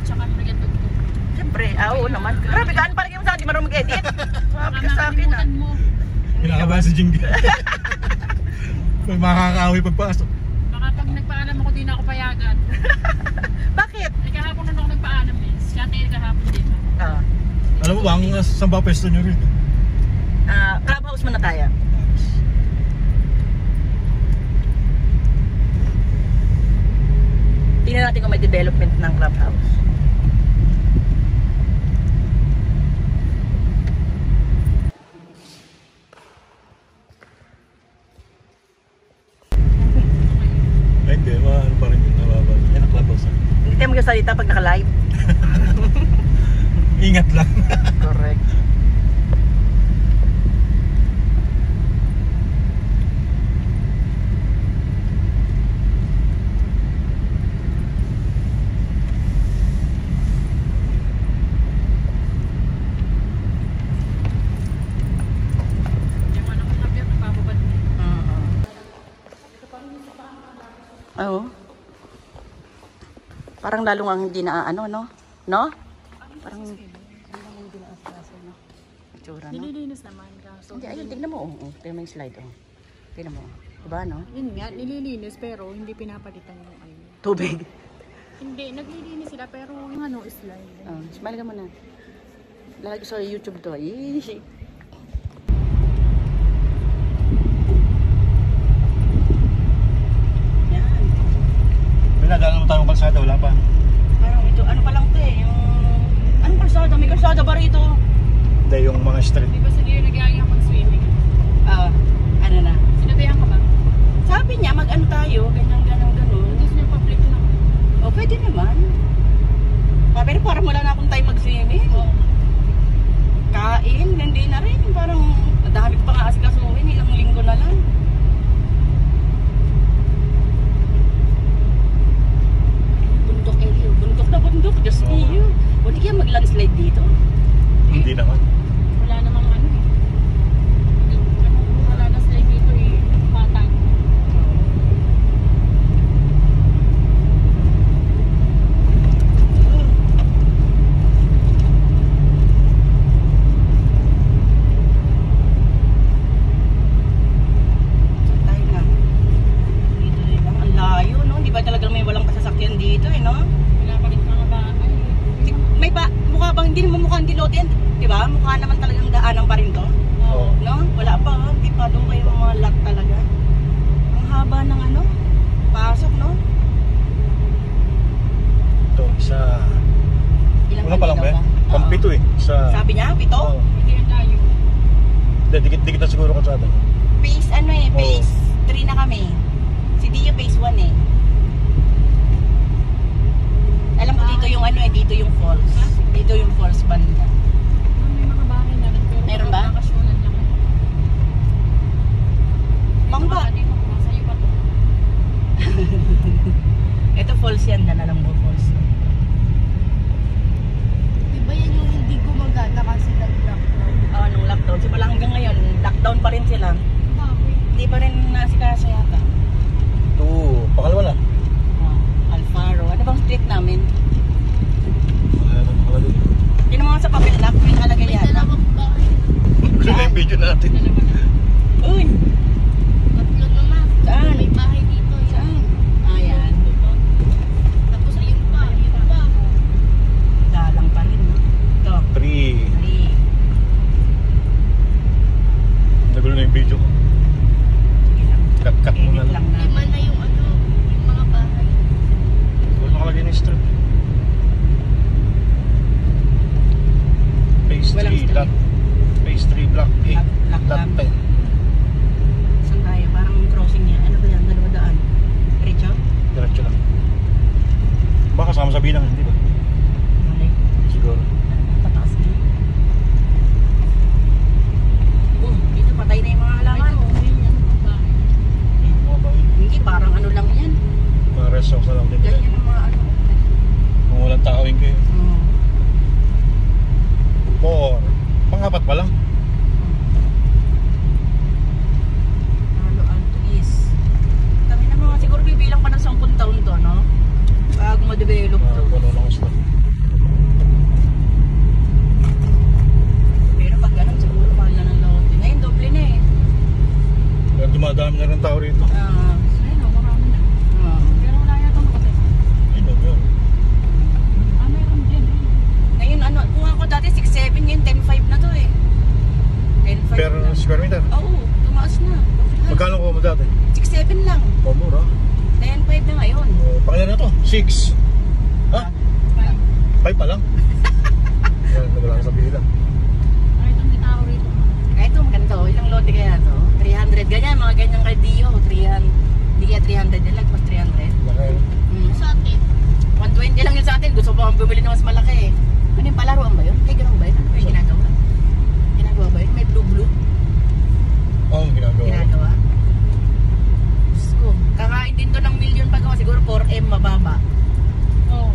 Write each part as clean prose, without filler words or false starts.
tsaka nag-edit. Siyempre, oo naman. Grabe, gaan pala kayo sa akin, di marunong mag-edit. Sabi ka sa akin ah. Kinakabahan si Jingy. May makakaaway pagpasok. Baka pag nagpaalam ako, di na ako payagan. Bakit? Eh, kahapon na ako nagpaalam eh. Siya tayo kahapon din. Ah, Alam mo ba, ang saan ba pwesto nyo rin? clubhouse muna tayo. Tingnan natin kung may development ng clubhouse. Ay, hindi. Ano pa rin yung nababal. Yan ang clubhouse. Hindi tayo magsasalita pag naka-live. Ingat lang. Correct. Yung ano kong nabiyak, nagpapabad na. Oo. Parang lalong ang hindi na ano, no? No? Parang hindi na atraso, no? Itsura, no? Nililinis naman kaso. Hindi, ayun, tignan mo. Oh. Tignan mo yung slide, oh. Tignan mo. Diba, no? Yun nga, nililinis pero hindi pinapalitan yung ano. Tubig. Hindi, naglilinis sila pero yung ano, slide. Oh, smile ka muna. Lalagay ko sa YouTube to. Eesh. Yan. May nadaanan mo tayong kalsada, wala pa. Parang ito, ano pa lang to eh. Yung... Anong kalsada? May kalsada ba rito? Hindi, yung mga street. Di ba sa niyo nagyayang mag-swimming? Ano na? Sinabihan ka ba? Sabi niya, mag-ano tayo, ganyan. Gusto niya public na. O, pwede naman. Pero parang wala na akong time mag-swimming. Oo. Kain, hindi na rin. Parang dahil pa nga asikasuhin, ilang linggo na lang. Bundok, Elio. Bundok na bundok. Diyos Oo. niyo. Buti kaya mag-landslide dito. Hindi naman. Wala namang ano eh. Wala na sila dito eh. Patag. Saan tayo na? Dito rin lang. Ang layo, no? Hindi ba talagang may walang pasasakyan dito, eh, no? Pinapalit mga bahay. May ba, mukha bang, hindi naman mukhang dilotin, di ba? Mukha naman talagang daanan pa rin to. Oo. No? Wala pa, oh. Hindi pa doon kayo mga lot talaga. Ang haba ng ano, pasok, no? Ito, isa. Ilang Una pa lang ba? kanina ba? Pampito eh. Sa... Sabi niya, pito? Oo. Hindi ang layo. Hindi, dikit na siguro kalsada. Phase, ano eh, Oo. phase 3 na kami. Si Dio phase 1 eh. Alam ko dito yung ano eh, dito yung falls. Ha? Dito yung falls banda. May mga bahay na rin pero Meron ba? nakakasyonan lang. Pangba. Dito ka, sa'yo pa to. Ito falls yan, Danalambo Falls. Diba yan yung hindi gumagana kasi nag-lockdown? Nung lockdown. Simula hanggang ngayon, lockdown pa rin sila. Bakit? Hindi pa rin nasikasa yata. Ito, pakalawa na. Alfaro. Ano bang street namin? Wala din. Yun ang mga sa papel lock, may nakalagay May yata. dalawang bahay. Sila yung video natin. Uy! Tatlo naman. Saan? May bahay dito. Yan. Saan? Ayan. Tapos ayun pa. Ayun pa. Dalang pa rin, no? Ito. 3. 3. Nagulo na yung video ko. Sige lang. Cut mo na Edit lang. lang na. Lima na yung ano, yung mga bahay. Wala nakalagay na yung street. Phase Walang 3, street. lot. Phase 3, block 8. Block Lot 10. Saan tayo? Parang crossing niya. Ano ba yan? Dalawa daan. Diretso? Diretso lang. Baka kasama sa bilang, hindi ba? Malay. Siguro. Pataas na. Dito patay na yung mga halaman. Ito, ayun yan. Bahay. Mga bahay. Hindi, parang ano lang yan. Mga rest house na lang din. Ganyan ang mga ano. Kung walang taawin kayo. Hmm. 4. Pang-apat pa lang. Palo Alto East. Kami na mga siguro bibilang pa ng 10 taon to, no? Bago ma-develop to. Wala lang gusto. ng tao rito. Ayun o, marami na. Pero wala yata nakatest. Ayun, yun. Meron din eh. Ngayon, ano, kung ako dati 6.7, ngayon 10.5 na to eh. 10.5 Per na. square meter. Oo, tumaas na. Magkano ko mo dati? 6.7 lang. Oh, mura. 10.5 na ngayon. Pakailan na to? 6. Ha? 5 pa lang. Yan, nagala sa bilang. Ay, itong di tao rito. Kaya ito, maganda. Ilang lote kaya to? 300. Ganyan, mga ganyang kardiyo. 300. Hindi kaya 300 din lang. Mas 300. Laki. Sa atin. 120 lang yun sa atin. Gusto mo akong bumili ng mas malaki eh. Ano yung palaruan ba yun? Ay, ganun ba yun? Ano ba yung ginagawa? Ginagawa ba yun? May blue-blue? Oo, ginagawa. Ginagawa? Diyos ko. Kakain din to ng million pagawa. Siguro 4M mababa. Oo.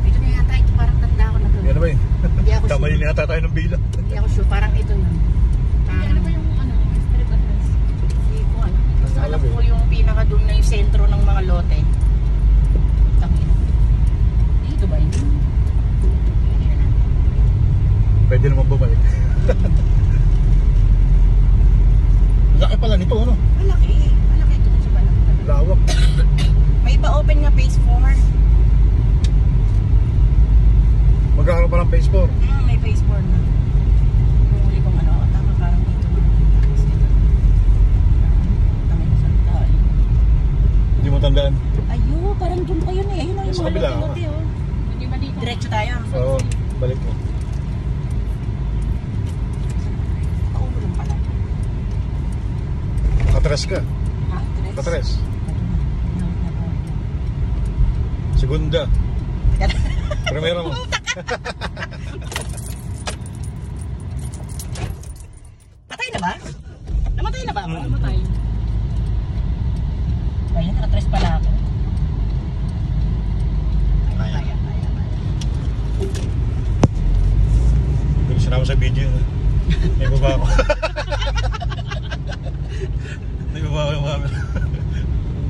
Ito na yata. Ito parang tanda ko na to. Yan na ba yun? Hindi ako Kamali sure. na yata tayo ng bilang. Hindi ako sure. Parang ito yun. Hindi, ano ba yung street address? Hindi ko alam. Basta alam ko yung pinaka doon na yung sentro ng mga lote. Tangin. Dito ba yun? Pwede naman bumalik. Laki pala nito, ano? Malaki. Malaki ito sa balang. Lawak. May pa-open nga phase 4. Magkakaroon pa ng phase 4. May phase 4 na. Yung huli kong ano, tama parang dito na. Tapos dito. Tama yung salita eh. Hindi mo tandaan. Ayun, parang dun pa yun eh. Ayun ang Sa mga kabila, lote-lote oh. Hindi ba dito? Diretso tayo. Oo, balik mo. Paulo lang pala. Katres ka. Ha? Katres. Segunda. Primero mo. Patay na ba? Namatay na ba ako? Matay. Ayun, nakatres pala ako. Kaya. Kaya. Hindi sinama sa video yun. May baba ako. May baba ako yung camera.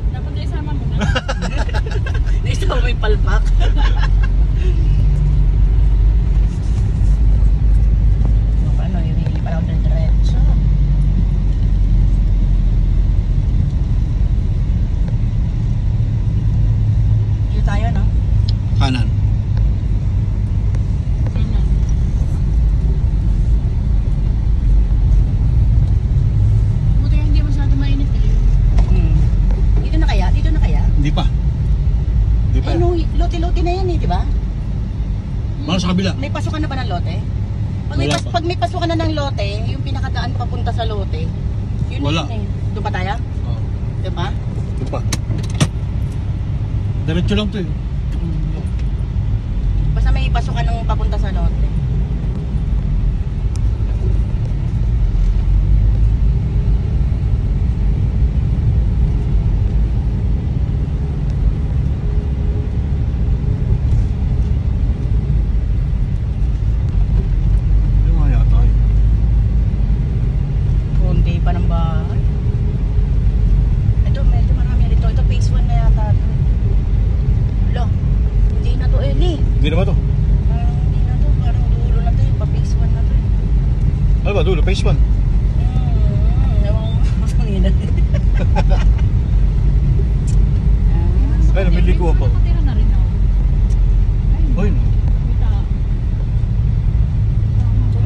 Dapat na isama mo na. Naisa mo may palpak. Paano, hindi pala ako diretso. Dito tayo, no? Kanan. Ganyan. Buti nga hindi masyado mainit eh. Dito na kaya? Dito na kaya? Hindi pa. Hindi pa. Eh, no, lote-lote na yan eh, di ba? Mga sa kabila. May pasukan na ba ng lote? Wala pa. Pag may pasukan na ng lote, yung pinakadaan papunta sa lote, yun Wala. na yun eh. Doon pa tayo? Oo. Di ba? Hindi pa. Diretso lang to eh. Basta may pasukan ng papunta sa lote. Hindi nga yata eh. Konti pa ng bahay. Ito, medyo marami rito. Ito, phase 1 na yata. Lo, hindi na to eh. Hindi na ba to? Parang hindi na to. Parang dulo na to eh. Pa-phase 1 na to eh. Ano ba? Dulo, phase 1. Ewan ko. Masangin na. Ay, namili ko pa. Nakatira na rin ako. Ayun. Hoy, May tao.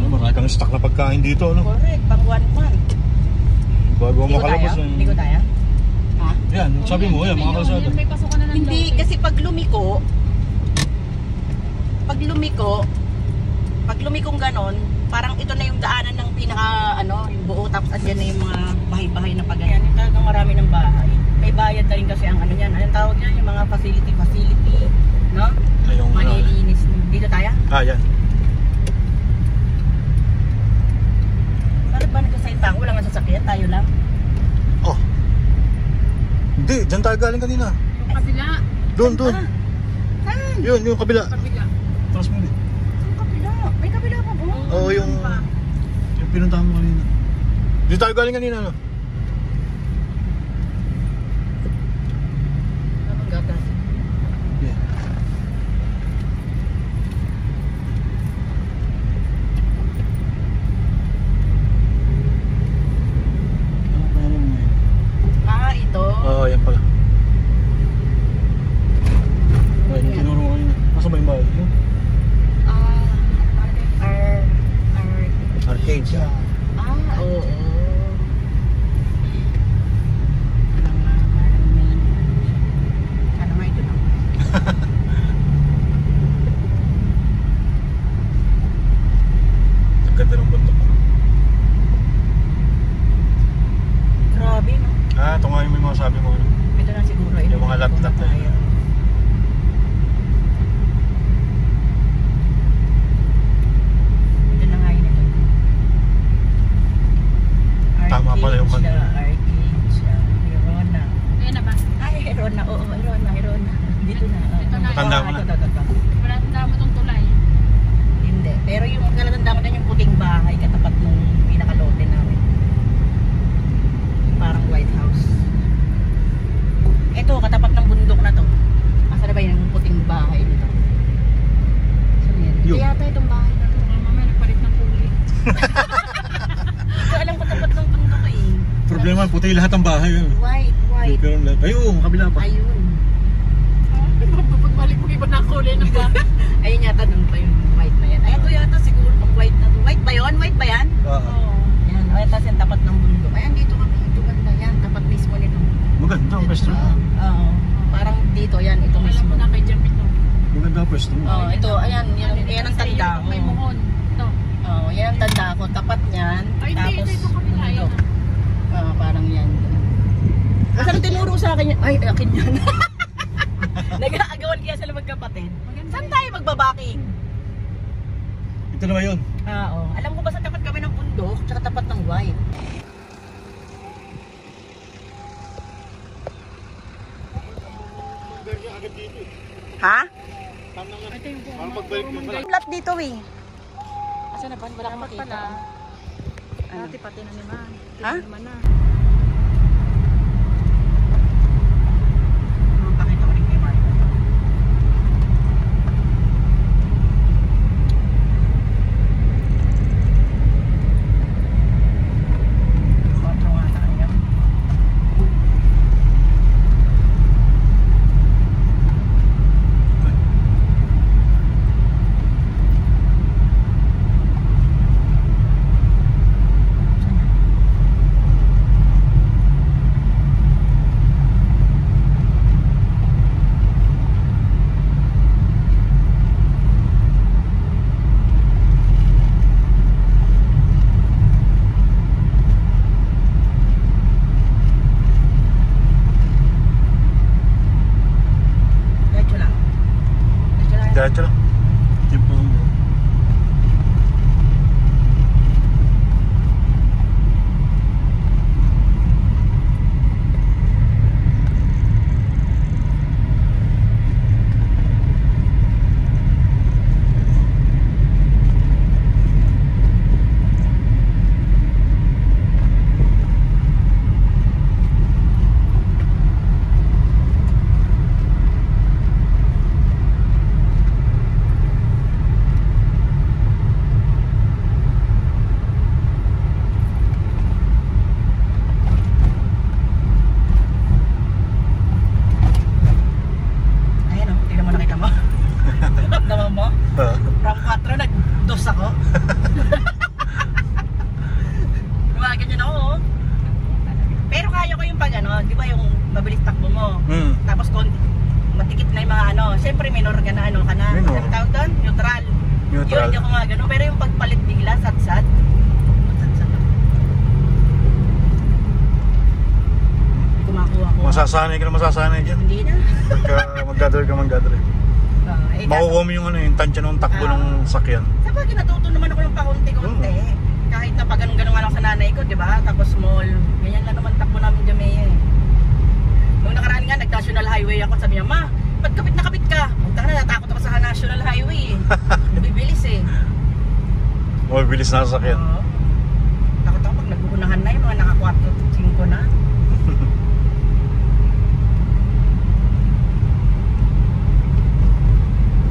marami kang stock na pagkain dito, ano? Correct, pang 1-1. Bago Ligo makalabas tayo? ng... Ligo tayo? Ha? Yan, sabi mo, yan, mga kalsada. May pasukan na ng Hindi, lote. kasi pag lumikong ganon, parang ito na yung daanan ng pinaka, ano, yung buo, tapos andyan na yung mga bahay-bahay na pagayan. Yung talagang marami ng bahay. May bayad na rin kasi ang ano yan. Anong tawag yan? Yung mga facility, no? Ay, yung... Manilinis. Dito tayo? yan. Bakit ba nagkasalita ako? Wala nga sasakyan, tayo lang. Oh. Hindi, dyan tayo galing kanina. Yung kabila. Doon. Ah, saan? Yun, yung kabila. Kabila. Tapos mo Yung kabila. May kabila pa po. Oo, yung pinuntahan mo kanina. Dito tayo galing kanina, no? Anong gatas? Yeah. Arcadia. Oo. Ano nga, parang may... Ano nga ito na? Ang ganda ng bundok. Grabe, no? Ah, ito nga yung mga sabi mo. Ito na siguro. Yung mga lat-lat na yun. Ito na nga yun ito. Tama pala yung kanta. Arcadia, Hirona. Ayan na ba? Ay, Hirona. Oo, Hirona. Dito na. Ito na. Tanda mo na. Ito. Wala tanda mo itong tulay. Hindi. Pero yung nalatanda ko na yung puting bahay katapat nung pinakalote namin. Parang White House. Ito, katapat ng bundok na to. Asa na ba yung puting bahay dito? Saan yan? Yun. Kaya yata itong bahay na ito. Mamaya nagpalit ng kulay. Ito alam ko tapat ng bundok eh. Problema, puti lahat ng bahay. White. Pero lahat. Ayun, kabila pa. Ayun. Pagbalik mo iba na kulay ng bahay. Ayun yata dun pa yung white na yan. Ay, ito yata siguro pang white na to. White ba yun? White ba yan? Oo. Yan. O, ito yung tapat ng bundok. Ayan, dito kami. Ito ganda yan. Tapat mismo nito. Maganda ang pwesto. Oo. Parang dito yan. Ito Alam mismo. mo na kay Jam ito. Maganda ang pwesto. Oo, ito. Ayan. Yan ang tanda ko. May muhon. Ito. Oo, yan ang tanda ko. Tapat niyan. Ay, hindi. Tapos, Ito kabila. Ayan. bundok. Parang yan. Saan tinuro sa akin yan? Ay, akin yan. Nag-aagawan kaya sila magkapatid. Saan tayo magbabaking? Ito na ba yun? Oo. Alam ko ba sa tapat kami ng bundok, tsaka tapat ng white. Ha? Ito yung buhon. Parang pagbalik mo pala. Flat dito eh. Asa na ba? Wala kang makita. Pala. Ano? Dati pati na naman. Ha? Naman na. Pakita ko rin kay Mark. Kotro nga tayo. Diretso lang. Diretso lang. Diretso lang. Tipo. Ayan o, tignan mo, nakita mo. Ramdaman mo? From 4, nag-2 ako. Lumagan yun ako. Oh. Pero kaya ko yung pag ano, di ba yung mabilis takbo mo? Tapos matikit na yung mga ano, siyempre minor ka na ano ka na. Minor. Anong tawag doon? Neutral. Yun, hindi ako nga ganun. Pero yung pagpalit bigla, sad-sad. Sad-sad ako. Kumakuha ko. Masasanay ka na masasanay dyan. Hindi na. Pagka mag-gather ka mag-gather. Makukuha mo yung ano, yung tansya ng takbo ng sakyan. Sabagay, natuto naman ako ng pakunti-kunti. Kahit na pag ganun-ganun nga lang sa nanay ko, di ba? Tapos small. Ganyan lang naman takbo namin dyan, Maya. Nung nakaraan nga, nag-national highway ako. Sabi niya, ma, ba't kapit na kapit ka? Punta ka na, natakot ako sa national highway eh. Nabibilis eh. Mabilis na sa sakyan. Oo. Takot ako pag nagbukunahan na yung mga naka 4-5 na.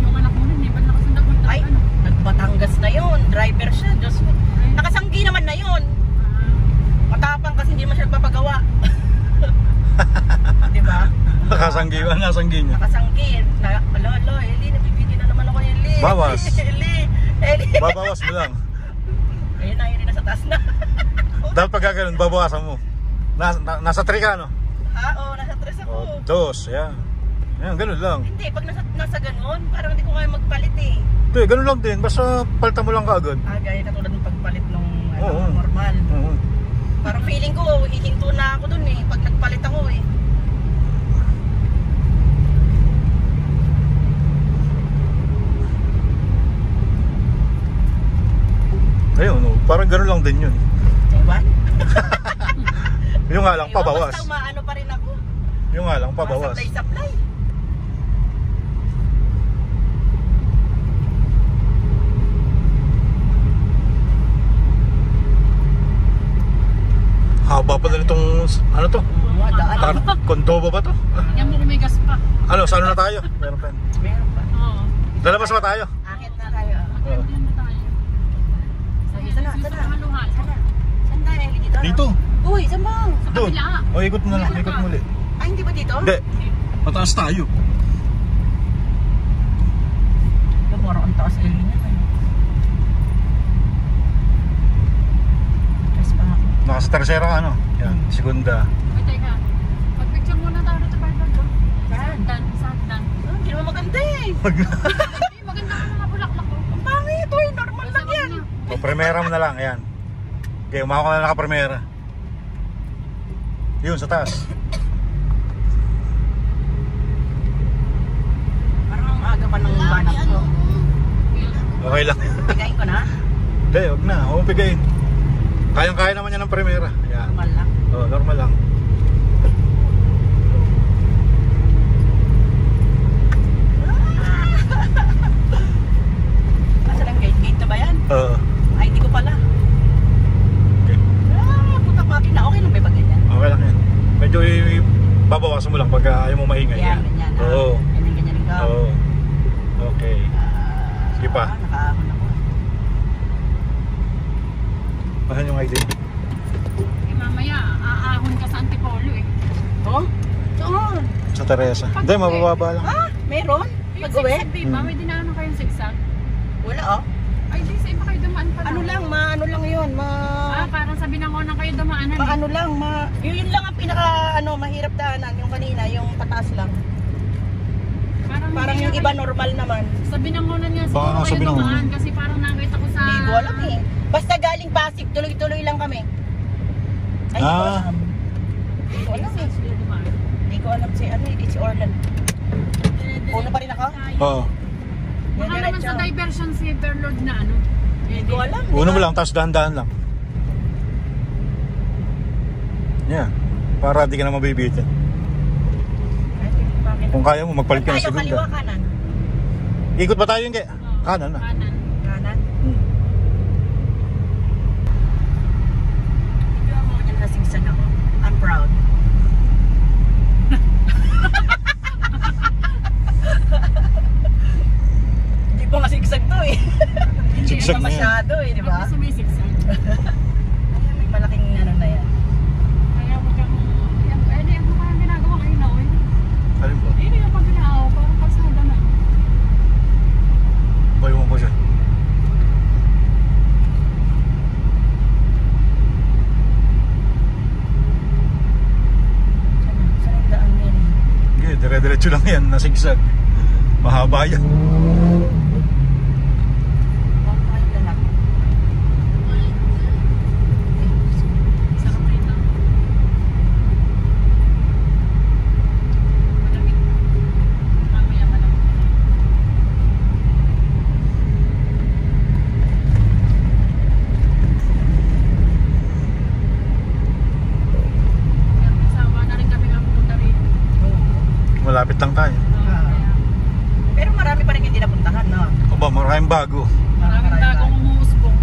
Yung anak mo nun, hindi ba nakasundag mo? Ay, nagbatangas na yun. Driver siya. Diyos mo. Nakasanggi naman na yun. Matapang kasi hindi mo siya nagpapagawa. Diba? Nakasanggi ba? Nasanggi niya. Nakasanggi. Alo, Eli, nabibigyan na naman ako ni Eli. Bawas. Eli. Babawas mo lang. Ayun na, yun na sa Taas na. Dapat pag gano'n, babawasan mo. Nasa 3 ka, no? Ha? Oo, nasa 3 ako. O, 2, yan. Yan, ganun lang. Hindi, pag nasa ganun, parang hindi ko kaya magpalit eh. Hindi, ganun lang din. Basta palitan mo lang kaagad. Gaya katulad ng pagpalit nung Oo. normal. Oo. Parang feeling ko, hihinto na ako dun eh, pag nagpalit ako eh. Ayun, no? Parang ganun lang din yun. Diba? Yung nga lang, pabawas. Basta umaano pa rin ako. Yung nga lang, pabawas. Supply. Haba pa na itong, ano to? Daan. Kondoba ba to? Yan mo kumigas pa. Ano, saan na tayo? Meron pa yan. Meron pa. Oo. Lalabas ba tayo? Akit na tayo. Magkakadiyan na tayo. Sana. Haluhan. Saan tayo? Dito? Dito. Uy, saan ba? Sa Doon. kabila. O, ikot mo na lang. Ikot muli. Ay, hindi ba dito? Hindi. Mataas tayo. Lumoro ang taas eh. Tres pa ako. Nasa tercera ka, ano? Yan, segunda. Wait, teka. Pag-picture muna tayo sa Bible ko. Saan? Saan? Hindi naman maganda eh. Ay, maganda ka mga bulaklak ko. Ang pangit ito eh. Normal lang yan. O, primera mo na lang. Ayan. Okay, umako ka na naka-primera. Yun, sa taas. Parang ang aga pa ng banak ko. Okay lang. Pigayin ko na. Hindi, huwag na. Huwag pigayin. Kayang-kaya naman yan ng primera. Ayan. Normal lang. O, normal lang. Asa lang gate? Gate na ba yan? Oo. Ay, hindi ko pala. Okay. Putak makina. Okay lang ba ba ganyan? Okay lang yan. Medyo babawasan mo lang pag ayaw mo maingay. Yan, ganyan. Oo. Ganyan ikaw. Oo. Okay. Sige pa. Nakaahon ako. Pahan yung ID. Eh, mamaya, aahon ka sa Antipolo eh. Oh? Saan? Sa Teresa. Hindi, mabababa lang. Ah, meron? Yung Pag-uwi? zigzag, di ba? May dinaanan kayong zigzag? Wala oh. Ay, di, sa iba kayo dumaan pa Ano lang, ano lang yun, parang sabi ng unang kayo dumaanan eh. ano lang, yun lang ang pinaka, mahirap daanan, yung kanina, yung pataas lang. Parang hindi yung na iba kayo- normal naman. Sabi ng unang nga Baka siguro nga kayo sabi ng dumaan unan. kasi parang nakita ko sa... Hindi ko alam eh. Basta galing Pasig, tuloy-tuloy lang kami. Ay, hindi ko alam. Hindi ko alam eh. Sila dumaan. Hindi ko alam si si Orlan. Una pa rin ako? Oo. Baka naman sa diversion si Overlord na ano. Hindi ko alam. Una mo lang, tapos dahan-dahan lang. Yeah. Para di ka na mabibitin. Kung kaya mo, magpalit ka ng Tayo, kaliwa segunda. kanan. Ikot ba tayo yung kaya? Kanan na. Kanan. Kanan. Hindi ako mga nasigsag ako. I'm proud. Hindi pa masigsag to eh. Sigsag Hindi pa na yan. masyado eh, di ba? Kasi may zigzag. Ayan, may malaking ano na yan. Kaya wag kang... Ano yung parang ginagawa kayo na oil? Alin po? Hindi yung pag ginaaw, parang kalsada na. Bayo mo siya. Saan ang daan yan? Okay, dire-diretso lang yan, nasigsag. Mahaba yan. Huwag tayo lahat. Sarap rito. Malamig. Mamaya malamig. Kaya masawa na rin kami nga pupunta rito. Malapit lang tayo. Kaya Pero marami pa rin hindi napuntahan, no? Aba, maraming bago. maraming bagong umuusbong.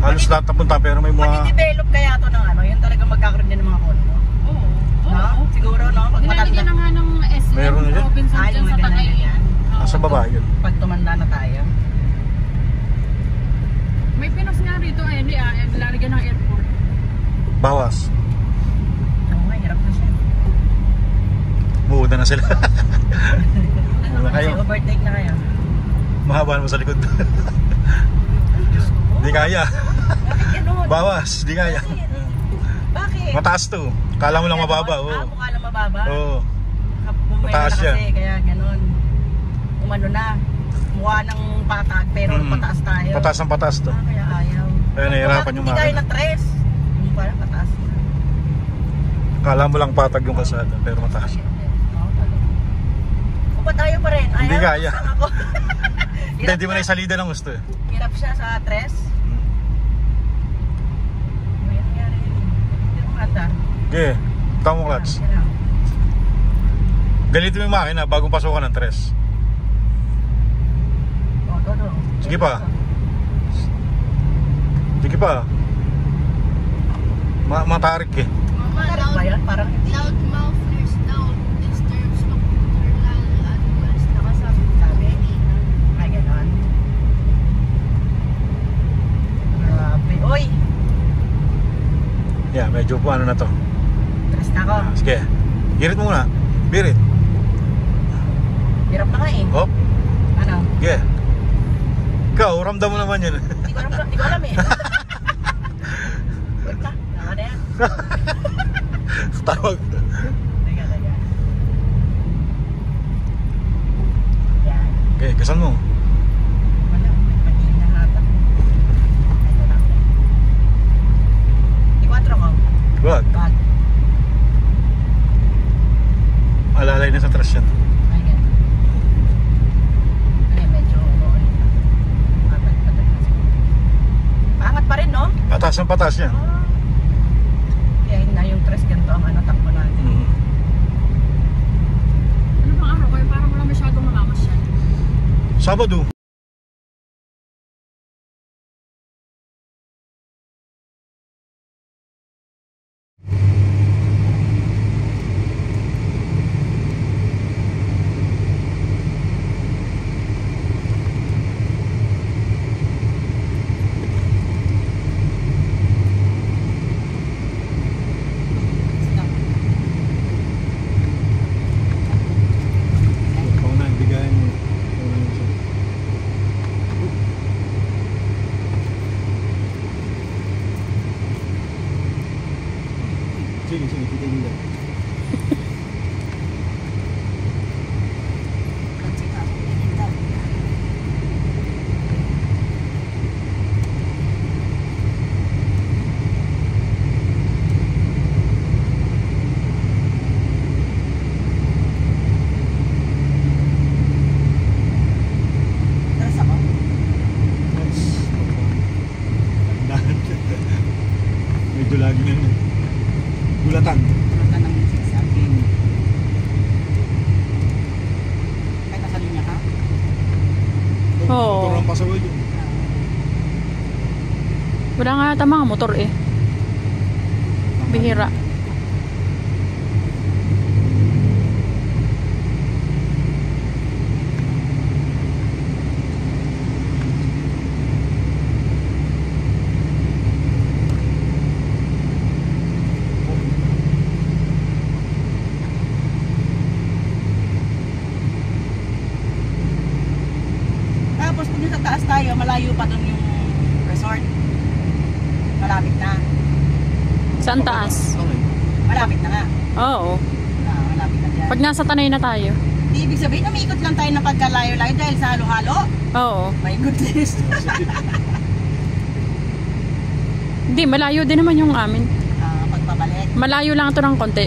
Halos lahat napunta pero may mga... Pag-develop kaya to ng ano, yun talaga magkakaroon din ng mga kondo. Oo. No? Siguro, no? Pag Nilalagyan na matanda. nga ng SM Meron na dyan? Robinson Ay, dyan sa maganda Tagay. na yan. Oo. Nasa baba yun. Pag tumanda na tayo. May pinos nga rito eh, lalagyan ng airport. Bawas. Oo nga, hirap na siya. Buuda na sila. Ano Kayo. kasi overtake na kayo? Mahaba naman sa likod. Hindi kaya. Bakit ano? Bawas, di kaya. Bakit? Mataas to. Kala mo lang mababa. Oo. Mukha lang mababa. Oo. Mataas Mataas yan. kasi, kaya ganun. Umano na. Mukha ng patag, pero pataas tayo. Pataas ang pataas to. Kaya ayaw. Kaya nahihirapan yung Hindi kaya makina. na tres. Yung parang pataas na. Kala mo lang patag yung kalsada, pero mataas. Oo, talaga. Kung ba't ayaw pa rin? Ayaw, Hindi kaya. basta ako. Hindi mo na isalida ng gusto eh. Hirap siya sa tres. May nangyari yun eh. Hindi mo kata. Okay, tama mo clutch. Hirap. Ganito yung makina bagong pasukan ng tres. Oo. Sige pa. Sige pa. Matarik eh. Mama, Tarik ba yan? Parang hindi. loud mufflers daw disturbs nocturnal animals. Nakasabi Sabi. Ay, gano'n. Grabe. Uy! Yeah, medyo po ano na to. Stress na ako. Sige. Birit mo muna. Birit. Hirap na nga eh. Hop. Ano? Sige. Ikaw, ramdam mo naman yun. Hindi ko alam eh. Wait na. Tama na yan. Tawag. Teka. Yan. Okay, kasan mo? Wala. Pagiging na hata. Ito lang. Ikwatro ko. Wag. Bag. Alalay na sa trash yan. Ay, ganun. Ay, medyo patag na siguro. Paangat pa rin, no? Pataas ang pataas yan. Kaya na yung tres ganito ang takbo natin. Ano bang araw kayo? Parang wala masyadong mamamasyal. Sabado. Ikaw na, bigayan mo. Ikaw na yung isa. Sige, kita nila. Tres ako. Medyo lagi na yun. Gulatan. Punta ng zigzag. Kahit nasa linya ka? Oo. Motor ang pasaway yun. Wala nga ata mga motor eh. Bihira. Tapos kung sa taas tayo, malayo pa dun yung resort. Malapit na. Saan taas? Okay. Malapit na nga. Oo. Malapit na dyan. Pag nasa Tanay na tayo. Di ibig sabihin, umiikot lang tayo ng pagkalayo-layo dahil sa halo-halo. Oo. My goodness. Hindi, malayo din naman yung amin. Pagpabalik. Malayo lang ito ng konti.